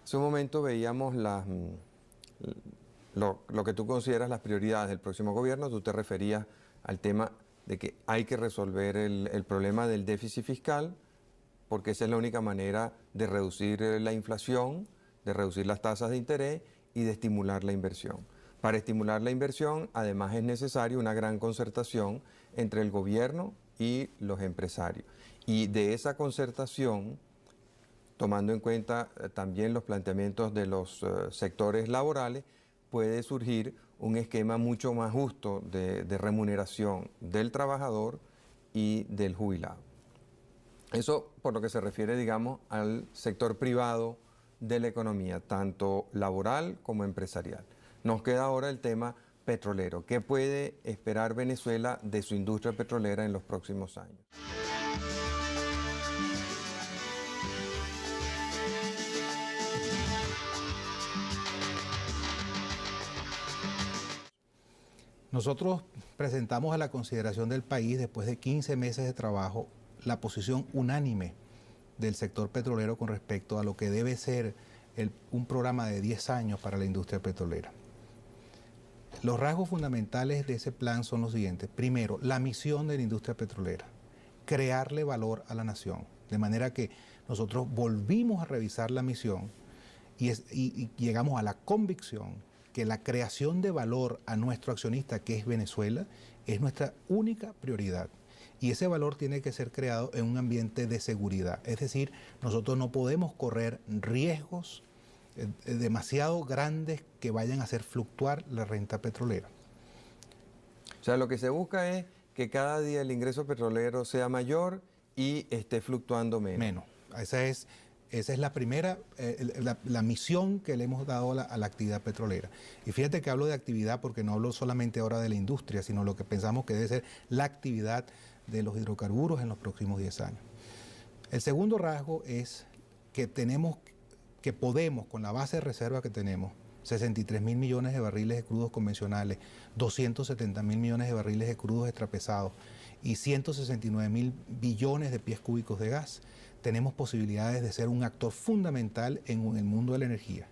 Hace un momento veíamos lo que tú consideras las prioridades del próximo gobierno. Tú te referías al tema de que hay que resolver el problema del déficit fiscal, porque esa es la única manera de reducir la inflación, de reducir las tasas de interés y de estimular la inversión. Para estimular la inversión, además, es necesaria una gran concertación entre el gobierno y los empresarios. Y de esa concertación, tomando en cuenta también los planteamientos de los sectores laborales, puede surgir un esquema mucho más justo de remuneración del trabajador y del jubilado. Eso por lo que se refiere, digamos, al sector privado de la economía, tanto laboral como empresarial. Nos queda ahora el tema petrolero. ¿Qué puede esperar Venezuela de su industria petrolera en los próximos años? Nosotros presentamos a la consideración del país, después de 15 meses de trabajo, la posición unánime del sector petrolero con respecto a lo que debe ser un programa de 10 años para la industria petrolera. Los rasgos fundamentales de ese plan son los siguientes. Primero, la misión de la industria petrolera, crearle valor a la nación, de manera que nosotros volvimos a revisar la misión y llegamos a la convicción que la creación de valor a nuestro accionista, que es Venezuela, es nuestra única prioridad. Y ese valor tiene que ser creado en un ambiente de seguridad. Es decir, nosotros no podemos correr riesgos demasiado grandes que vayan a hacer fluctuar la renta petrolera. O sea, lo que se busca es que cada día el ingreso petrolero sea mayor y esté fluctuando menos. Esa es la primera, la misión que le hemos dado a la actividad petrolera. Y fíjate que hablo de actividad porque no hablo solamente ahora de la industria, sino lo que pensamos que debe ser la actividad de los hidrocarburos en los próximos 10 años. El segundo rasgo es que podemos, con la base de reserva que tenemos, 63.000 millones de barriles de crudos convencionales, 270.000 millones de barriles de crudos extrapesados y 169.000 billones de pies cúbicos de gas, tenemos posibilidades de ser un actor fundamental en el mundo de la energía.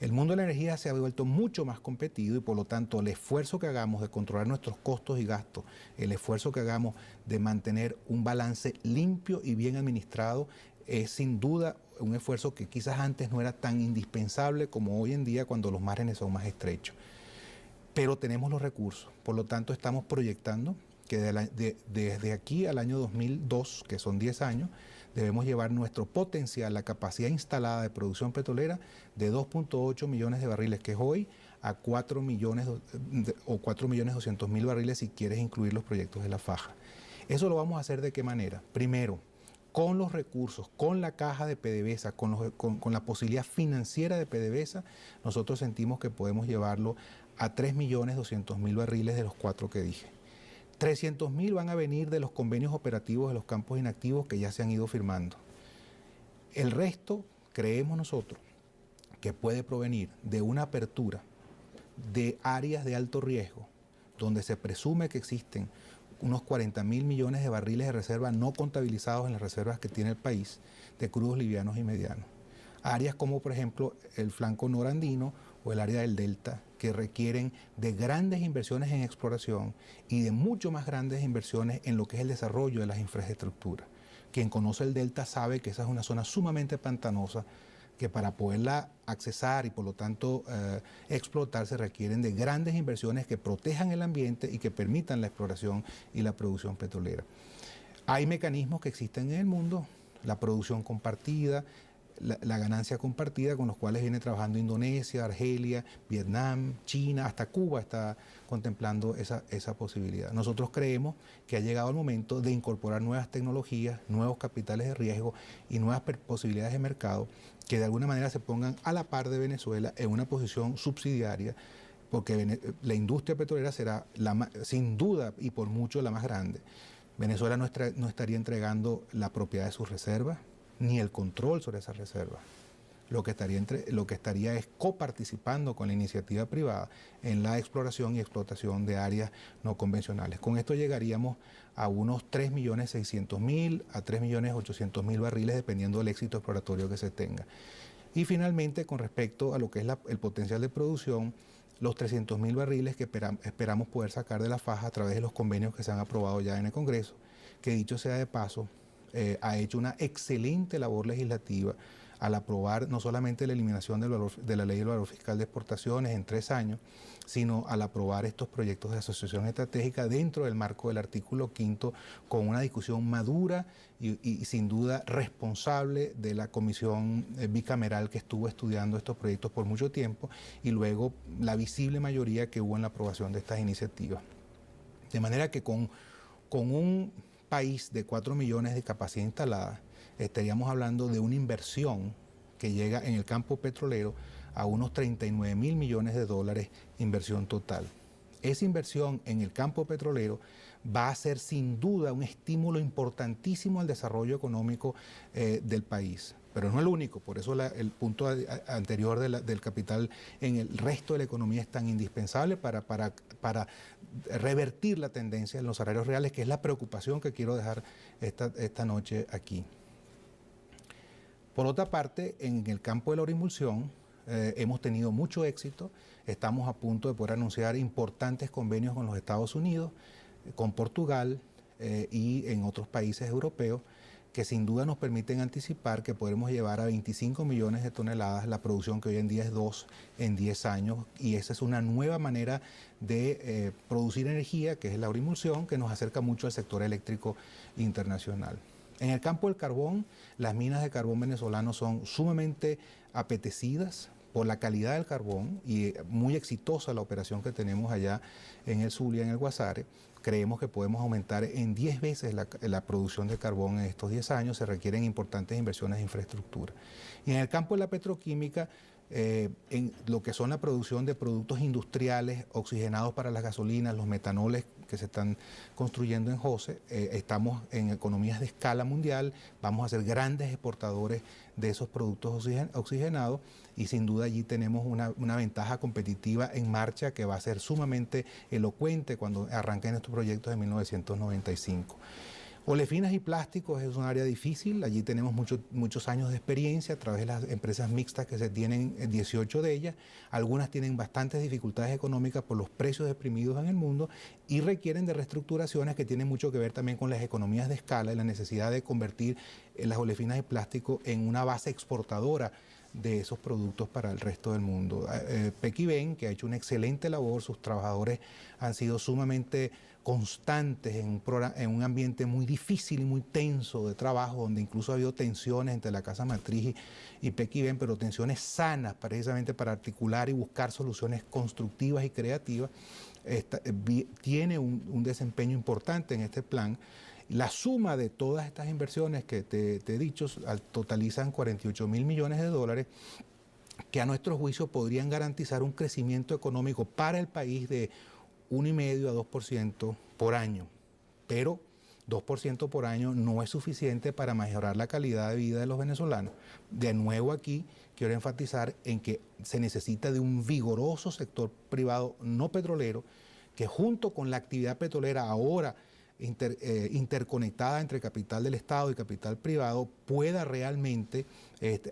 El mundo de la energía se ha vuelto mucho más competido y por lo tanto el esfuerzo que hagamos de controlar nuestros costos y gastos, el esfuerzo que hagamos de mantener un balance limpio y bien administrado es sin duda un esfuerzo que quizás antes no era tan indispensable como hoy en día cuando los márgenes son más estrechos. Pero tenemos los recursos, por lo tanto estamos proyectando que desde aquí al año 2002, que son 10 años, debemos llevar nuestro potencial, la capacidad instalada de producción petrolera de 2.8 millones de barriles, que es hoy, a 4 millones o 4.200.000 barriles si quieres incluir los proyectos de la faja. Eso lo vamos a hacer ¿de qué manera? Primero, con los recursos, con la caja de PDVSA, con la posibilidad financiera de PDVSA, nosotros sentimos que podemos llevarlo a 3.200.000 barriles de los 4 que dije. 300.000 van a venir de los convenios operativos de los campos inactivos que ya se han ido firmando. El resto, creemos nosotros, que puede provenir de una apertura de áreas de alto riesgo, donde se presume que existen unos 40.000 millones de barriles de reserva no contabilizados en las reservas que tiene el país, de crudos livianos y medianos. Áreas como, por ejemplo, el flanco norandino o el área del delta, que requieren de grandes inversiones en exploración y de mucho más grandes inversiones en lo que es el desarrollo de las infraestructuras. Quien conoce el delta sabe que esa es una zona sumamente pantanosa, que para poderla accesar y por lo tanto explotar se requieren de grandes inversiones que protejan el ambiente y que permitan la exploración y la producción petrolera. Hay mecanismos que existen en el mundo, la producción compartida, la ganancia compartida, con los cuales viene trabajando Indonesia, Argelia, Vietnam, China, hasta Cuba está contemplando esa posibilidad. Nosotros creemos que ha llegado el momento de incorporar nuevas tecnologías, nuevos capitales de riesgo y nuevas posibilidades de mercado que de alguna manera se pongan a la par de Venezuela en una posición subsidiaria, porque la industria petrolera será sin duda y por mucho la más grande. Venezuela no estaría entregando la propiedad de sus reservas, ni el control sobre esas reservas. lo que estaría es coparticipando con la iniciativa privada en la exploración y explotación de áreas no convencionales. Con esto llegaríamos a unos 3.600.000 a 3.800.000 barriles, dependiendo del éxito exploratorio que se tenga. Y finalmente, con respecto a lo que es el potencial de producción, los 300.000 barriles que esperamos poder sacar de la faja a través de los convenios que se han aprobado ya en el Congreso, que dicho sea de paso, ha hecho una excelente labor legislativa al aprobar no solamente la eliminación de la ley del valor fiscal de exportaciones en 3 años, sino al aprobar estos proyectos de asociación estratégica dentro del marco del artículo 5, con una discusión madura y sin duda responsable de la comisión bicameral que estuvo estudiando estos proyectos por mucho tiempo, y luego la visible mayoría que hubo en la aprobación de estas iniciativas. De manera que con un país de 4 millones de capacidad instalada, estaríamos hablando de una inversión que llega en el campo petrolero a unos 39.000 millones de dólares, inversión total. Esa inversión en el campo petrolero va a ser sin duda un estímulo importantísimo al desarrollo económico del país. Pero no el único, por eso el punto anterior del capital en el resto de la economía es tan indispensable para revertir la tendencia en los salarios reales, que es la preocupación que quiero dejar esta noche aquí. Por otra parte, en el campo de la orimulsión hemos tenido mucho éxito. Estamos a punto de poder anunciar importantes convenios con los Estados Unidos, con Portugal y en otros países europeos, que sin duda nos permiten anticipar que podremos llevar a 25 millones de toneladas la producción que hoy en día es 2 en 10 años, y esa es una nueva manera de producir energía, que es la orimulsión, que nos acerca mucho al sector eléctrico internacional. En el campo del carbón, las minas de carbón venezolano son sumamente apetecidas por la calidad del carbón, y muy exitosa la operación que tenemos allá en el Zulia, en el Guasare. Creemos que podemos aumentar en 10 veces la producción de carbón en estos 10 años. Se requieren importantes inversiones de infraestructura. Y en el campo de la petroquímica, en lo que son la producción de productos industriales oxigenados para las gasolinas, los metanoles que se están construyendo en Jose, estamos en economías de escala mundial, vamos a ser grandes exportadores de esos productos oxigenados, y sin duda allí tenemos una ventaja competitiva en marcha que va a ser sumamente elocuente cuando arranquen estos proyectos en 1995. Olefinas y plásticos es un área difícil. Allí tenemos muchos años de experiencia a través de las empresas mixtas que se tienen, 18 de ellas. Algunas tienen bastantes dificultades económicas por los precios deprimidos en el mundo y requieren de reestructuraciones que tienen mucho que ver también con las economías de escala y la necesidad de convertir las olefinas y plástico en una base exportadora de esos productos para el resto del mundo. Pequiven, que ha hecho una excelente labor, sus trabajadores han sido sumamente constantes en un ambiente muy difícil y muy tenso de trabajo, donde incluso ha habido tensiones entre la casa matriz y Pequiven, pero tensiones sanas precisamente para articular y buscar soluciones constructivas y creativas. Tiene un desempeño importante en este plan. La suma de todas estas inversiones que te he dicho totalizan 48.000 millones de dólares, que a nuestro juicio podrían garantizar un crecimiento económico para el país de 1,5 a 2% por año. Pero 2% por año no es suficiente para mejorar la calidad de vida de los venezolanos. De nuevo aquí quiero enfatizar en que se necesita de un vigoroso sector privado no petrolero, que junto con la actividad petrolera ahora interconectada entre capital del Estado y capital privado, pueda realmente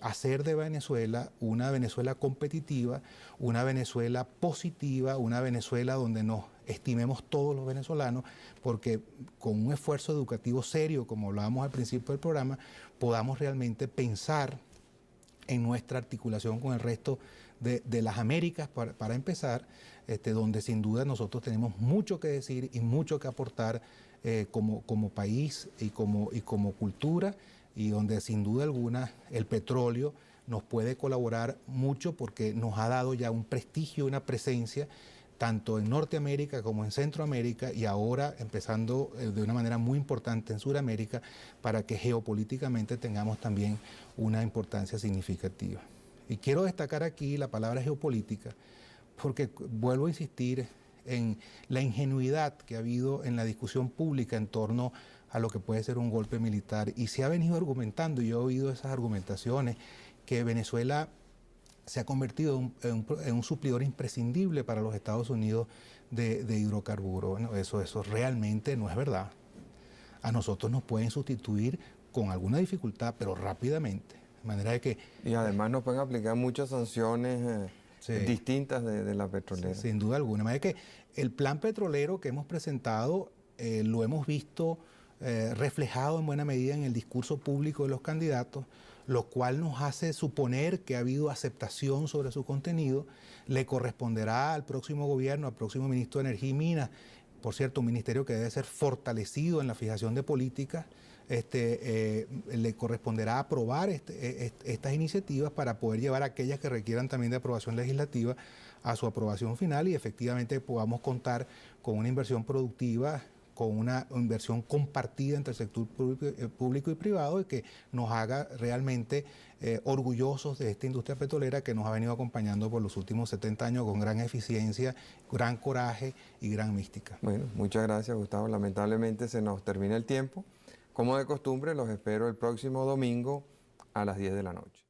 hacer de Venezuela una Venezuela competitiva, una Venezuela positiva, una Venezuela donde nos estimemos todos los venezolanos, porque con un esfuerzo educativo serio, como hablábamos al principio del programa, podamos realmente pensar en nuestra articulación con el resto de las Américas, para empezar, donde sin duda nosotros tenemos mucho que decir y mucho que aportar como país y como cultura, y donde sin duda alguna el petróleo nos puede colaborar mucho, porque nos ha dado ya un prestigio, una presencia, tanto en Norteamérica como en Centroamérica, y ahora empezando de una manera muy importante en Sudamérica, para que geopolíticamente tengamos también una importancia significativa. Y quiero destacar aquí la palabra geopolítica, porque vuelvo a insistir en la ingenuidad que ha habido en la discusión pública en torno a lo que puede ser un golpe militar, y se ha venido argumentando, y yo he oído esas argumentaciones, que Venezuela se ha convertido en un suplidor imprescindible para los Estados Unidos de hidrocarburos. Bueno, eso realmente no es verdad. A nosotros nos pueden sustituir con alguna dificultad, pero rápidamente. De manera de que... Y además nos pueden aplicar muchas sanciones distintas de la petrolera. Sin duda alguna. De manera que el plan petrolero que hemos presentado lo hemos visto reflejado en buena medida en el discurso público de los candidatos, lo cual nos hace suponer que ha habido aceptación sobre su contenido. Le corresponderá al próximo gobierno, al próximo ministro de Energía y Minas, por cierto, un ministerio que debe ser fortalecido en la fijación de políticas, le corresponderá aprobar estas iniciativas para poder llevar aquellas que requieran también de aprobación legislativa a su aprobación final y efectivamente podamos contar con una inversión productiva, con una inversión compartida entre el sector público y privado y que nos haga realmente orgullosos de esta industria petrolera que nos ha venido acompañando por los últimos 70 años con gran eficiencia, gran coraje y gran mística. Bueno, muchas gracias, Gustavo. Lamentablemente se nos termina el tiempo. Como de costumbre, los espero el próximo domingo a las 10 de la noche.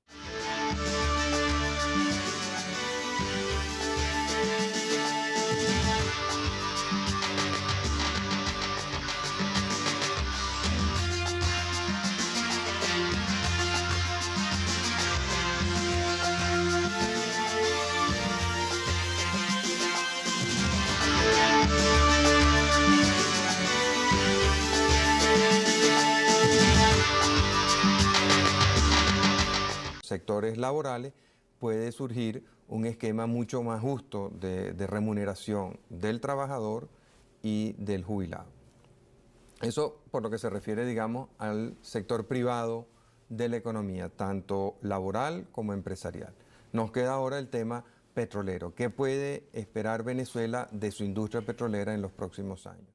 Sectores laborales puede surgir un esquema mucho más justo de remuneración del trabajador y del jubilado. Eso por lo que se refiere, digamos, al sector privado de la economía, tanto laboral como empresarial. Nos queda ahora el tema petrolero. ¿Qué puede esperar Venezuela de su industria petrolera en los próximos años?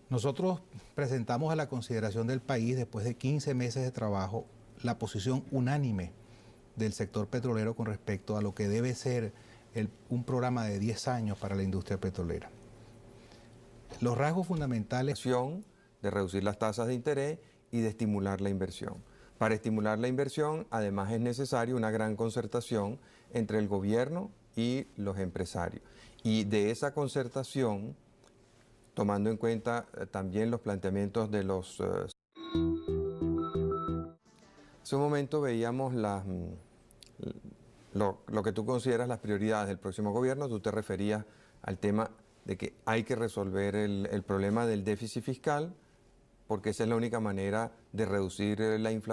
Nosotros presentamos a la consideración del país, después de 15 meses de trabajo, la posición unánime del sector petrolero con respecto a lo que debe ser un programa de 10 años para la industria petrolera. Los rasgos fundamentales... De reducir las tasas de interés y de estimular la inversión. Para estimular la inversión, además, es necesaria una gran concertación entre el gobierno y los empresarios. Y de esa concertación, tomando en cuenta también los planteamientos de los... Hace un momento veíamos lo que tú consideras las prioridades del próximo gobierno. Tú te referías al tema de que hay que resolver el problema del déficit fiscal, porque esa es la única manera de reducir la inflación.